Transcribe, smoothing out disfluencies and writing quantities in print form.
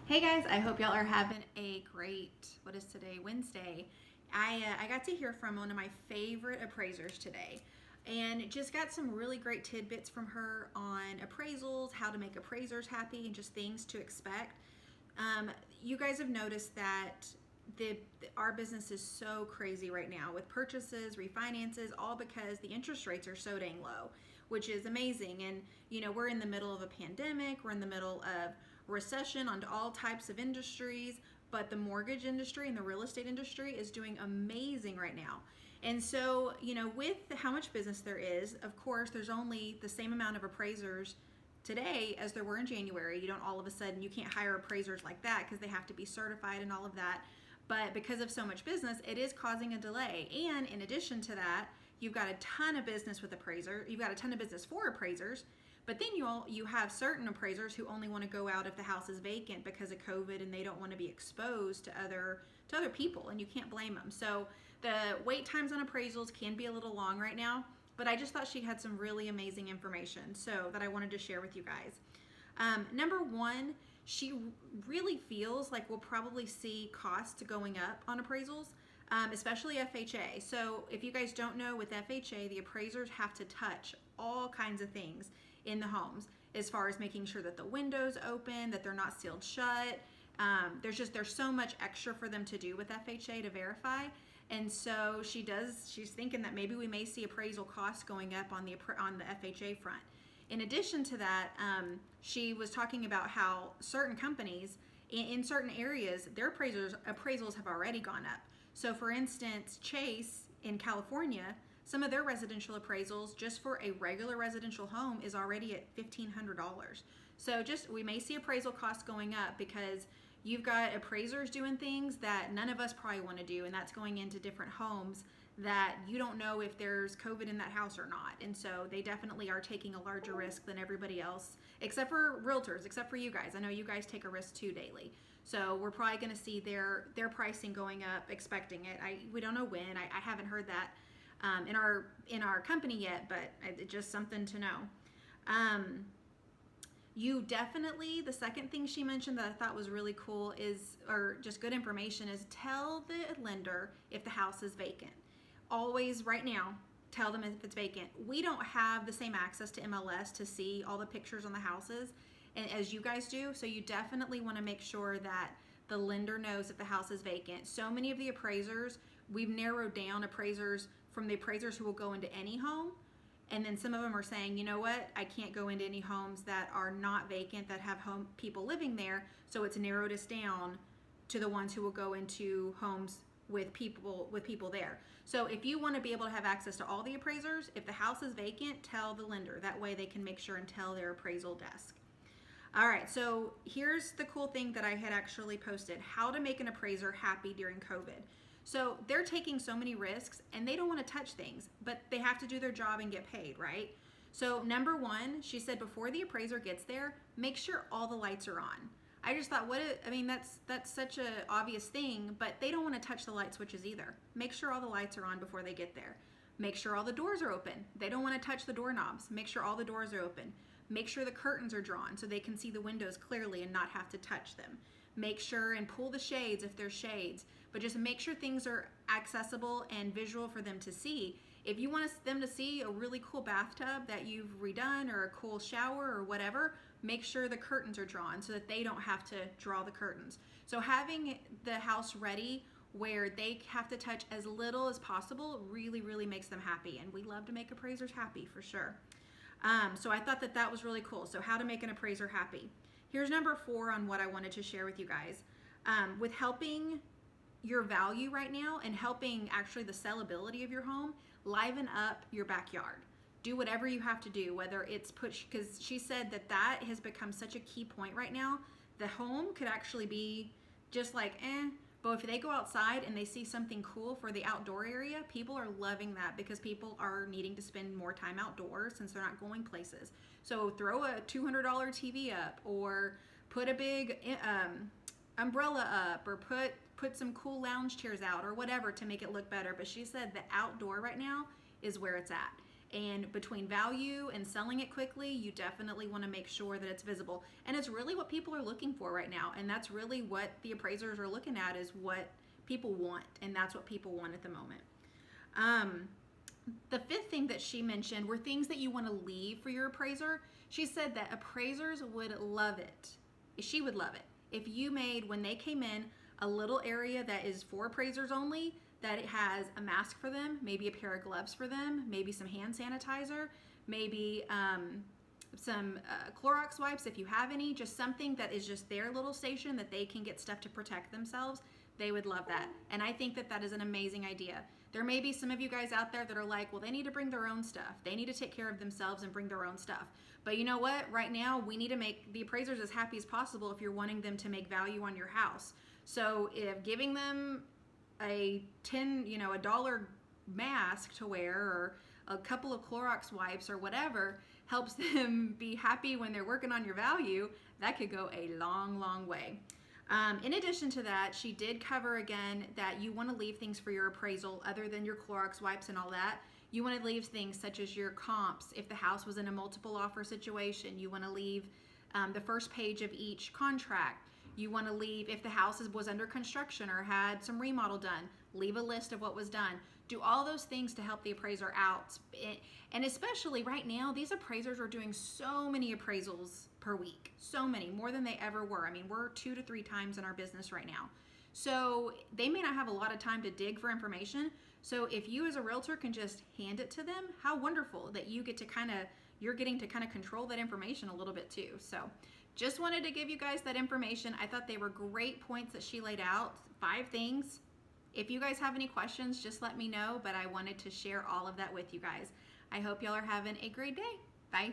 Hey guys, I hope y'all are having a great, what is today, Wednesday. I got to hear from one of my favorite appraisers today and just got some really great tidbits from her on appraisals, how to make appraisers happy, and just things to expect. You guys have noticed that the our business is so crazy right now with purchases, refinances, all because the interest rates are so dang low, which is amazing. And we're in the middle of a pandemic, we're in the middle of recession on all types of industries, but the mortgage industry and the real estate industry is doing amazing right now. And so, with how much business there is, of course, there's only the same amount of appraisers today as there were in January. You don't all of a sudden, you can't hire appraisers like that because they have to be certified and all of that. But because of so much business, it is causing a delay. And in addition to that, you've got a ton of business with appraiser. You've got a ton of business for appraisers. But then you have certain appraisers who only want to go out if the house is vacant because of COVID, and they don't want to be exposed to other people, and you can't blame them. So the wait times on appraisals can be a little long right now, but I just thought she had some really amazing information so that I wanted to share with you guys. Number one, she really feels like we'll probably see costs going up on appraisals, especially FHA. So if you guys don't know, with FHA, the appraisers have to touch all kinds of things in the homes, as far as making sure that the windows open, that they're not sealed shut. There's so much extra for them to do with FHA to verify. And so she's thinking that maybe we may see appraisal costs going up on the FHA front. In addition to that, she was talking about how certain companies in certain areas, their appraisals have already gone up. So for instance, Chase in California, some of their residential appraisals just for a regular residential home is already at $1,500. So we may see appraisal costs going up because you've got appraisers doing things that none of us probably want to do, and that's going into different homes that you don't know if there's COVID in that house or not. And so they definitely are taking a larger risk than everybody else, except for realtors, except for you guys. I know you guys take a risk too daily. So we're probably going to see their pricing going up, expecting it. We don't know when. I haven't heard that in our company yet, but it's just something to know. You definitely, the second thing she mentioned that I thought was really cool or just good information, is tell the lender if the house is vacant. Always, right now, tell them if it's vacant. We don't have the same access to MLS to see all the pictures on the houses as you guys do, so you definitely want to make sure that the lender knows if the house is vacant. So many of the appraisers, we've narrowed down appraisers from the appraisers who will go into any home. And then some of them are saying, you know what, I can't go into any homes that are not vacant, that have people living there. So it's narrowed us down to the ones who will go into homes with people there. So if you want to be able to have access to all the appraisers, if the house is vacant, tell the lender. That way they can make sure and tell their appraisal desk. All right, so here's the cool thing that I had actually posted: how to make an appraiser happy during COVID. So they're taking so many risks and they don't want to touch things, but they have to do their job and get paid, right? So number one, she said before the appraiser gets there, make sure all the lights are on. I just thought, that's such an obvious thing, but they don't want to touch the light switches either. Make sure all the lights are on before they get there. Make sure all the doors are open. They don't want to touch the doorknobs. Make sure all the doors are open. Make sure the curtains are drawn so they can see the windows clearly and not have to touch them. Make sure and pull the shades if there's shades, but just make sure things are accessible and visual for them to see. If you want them to see a really cool bathtub that you've redone, or a cool shower or whatever, make sure the curtains are drawn so that they don't have to draw the curtains. So having the house ready where they have to touch as little as possible really, really makes them happy. And we love to make appraisers happy for sure. So I thought that was really cool. So how to make an appraiser happy. Here's number 4 on what I wanted to share with you guys. With helping your value right now and helping actually the sellability of your home, liven up your backyard. Do whatever you have to do, whether it's because she said that has become such a key point right now. The home could actually be just like, but if they go outside and they see something cool for the outdoor area, people are loving that because people are needing to spend more time outdoors since they're not going places. So throw a $200 TV up, or put a big umbrella up, or put some cool lounge chairs out or whatever to make it look better. But she said the outdoor right now is where it's at. And between value and selling it quickly, you definitely want to make sure that it's visible. And it's really what people are looking for right now. And that's really what the appraisers are looking at, is what people want. And that's what people want at the moment. The fifth thing that she mentioned were things that you want to leave for your appraiser. She said that appraisers would love it. She would love it if you made, when they came in, a little area that is for appraisers only, that it has a mask for them, maybe a pair of gloves for them, maybe some hand sanitizer, maybe some Clorox wipes if you have any, just something that is just their little station that they can get stuff to protect themselves. They would love that. And I think that that is an amazing idea. There may be some of you guys out there that are like, well, they need to bring their own stuff. They need to take care of themselves and bring their own stuff. But you know what? Right now, we need to make the appraisers as happy as possible if you're wanting them to make value on your house. So if giving them a $10 mask to wear, or a couple of Clorox wipes or whatever helps them be happy when they're working on your value, that could go a long, long way. In addition to that, she did cover again that you want to leave things for your appraisal other than your Clorox wipes and all that. You want to leave things such as your comps. If the house was in a multiple offer situation, you want to leave the first page of each contract. You want to leave, if the house was under construction or had some remodel done, leave a list of what was done. Do all those things to help the appraiser out. And especially right now, these appraisers are doing so many appraisals per week. So many, more than they ever were. I mean, we're 2 to 3 times in our business right now. So they may not have a lot of time to dig for information. So if you as a realtor can just hand it to them, how wonderful that you're getting to kind of control that information a little bit too. So just wanted to give you guys that information. I thought they were great points that she laid out. 5 things. If you guys have any questions, just let me know, but I wanted to share all of that with you guys. I hope y'all are having a great day. Bye.